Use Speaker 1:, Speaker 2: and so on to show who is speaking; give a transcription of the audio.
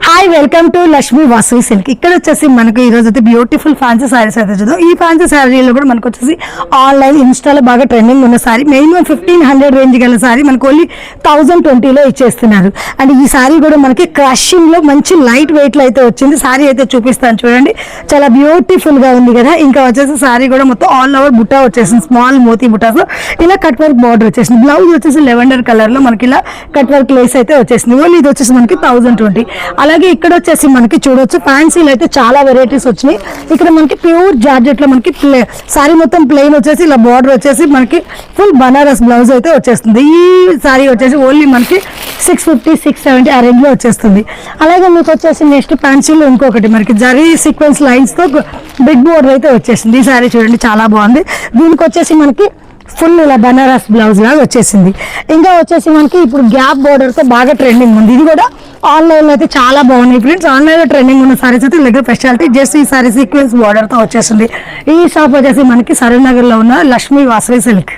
Speaker 1: Hi, welcome to Lakshmi Vasavi silk. ఇక్కడ వచ్చేసి మనకు ఈ రోజు అయితే బ్యూటిఫుల్ ఫ్యాన్సీ సారీస్ అయితే చూద్దాం. ఈ ఫ్యాన్సీ సారీలో కూడా మనకు వచ్చేసి ఆన్లైన్ ఇన్స్టాలో బాగా ట్రెండింగ్ ఉన్న సారీ, మినిమం 1500 రేంజ్ గల సారీ మనకు ఓన్లీ 1020లో ఇచ్చేస్తున్నారు. అండ్ ఈ సారీ కూడా మనకి క్రషింగ్ లో మంచి లైట్ వెయిట్ లో అయితే వచ్చింది. సారీ అయితే చూపిస్తాను చూడండి, చాలా బ్యూటిఫుల్ గా ఉంది కదా. ఇంకా వచ్చేసి సారీ కూడా మొత్తం ఆల్ ఓవర్ బుట్టా వచ్చేసింది, స్మాల్ మోతీ బుట్టాస్ ఇలా కట్ వర్క్ బార్డర్ వచ్చేసింది. బ్లౌజ్ వచ్చేసి లెవెండర్ కలర్ లో మనకి ఇలా కట్ వర్క్ లేస్ అయితే వచ్చేసింది. ఓన్లీ ఇది వచ్చేసి మనకి 1020. అలాగే ఇక్కడ వచ్చేసి మనకి చూడొచ్చు ఫ్యాన్సీలో అయితే చాలా వెరైటీస్ వచ్చినాయి. ఇక్కడ మనకి ప్యూర్ జార్జెట్ లో మనకి సారీ మొత్తం ప్లెయిన్ వచ్చేసి ఇలా బార్డర్ వచ్చేసి మనకి ఫుల్ బనారస్ బ్లౌజ్ అయితే వచ్చేస్తుంది. ఈ సారీ వచ్చేసి ఓన్లీ మనకి 650 670 ఆ రేంజ్ లో వచ్చేస్తుంది. అలాగే మీకు వచ్చేసి నెక్స్ట్ ఫ్యాన్సీలో ఇంకొకటి మనకి జరీ సీక్వెన్స్ లైన్స్ తో బిగ్ బోర్డర్ అయితే వచ్చేసింది. ఈ సారీ చూడండి చాలా బాగుంది. దీనికి వచ్చేసి మనకి ఫుల్ ఇలా బనారస్ బ్లౌజ్ లాగా వచ్చేసింది. ఇంకా వచ్చేసి మనకి ఇప్పుడు గ్యాప్ బోర్డర్ తో బాగా ట్రెండింగ్ ఉంది. ఇది కూడా ఆన్లైన్ లో అయితే చాలా బాగున్నాయి ఫ్రెండ్స్. ఆన్లైన్ లో ట్రెండింగ్ ఉన్న సారీస్ అయితే దగ్గర స్పెషాలిటీ జస్ట్ ఈ సారీ సీక్వెన్స్ బోర్డర్ తో వచ్చేసింది. ఈ షాప్ వచ్చేసి మనకి సరూర్ నగర్ లో ఉన్న లక్ష్మీ వాసవి సిల్క్.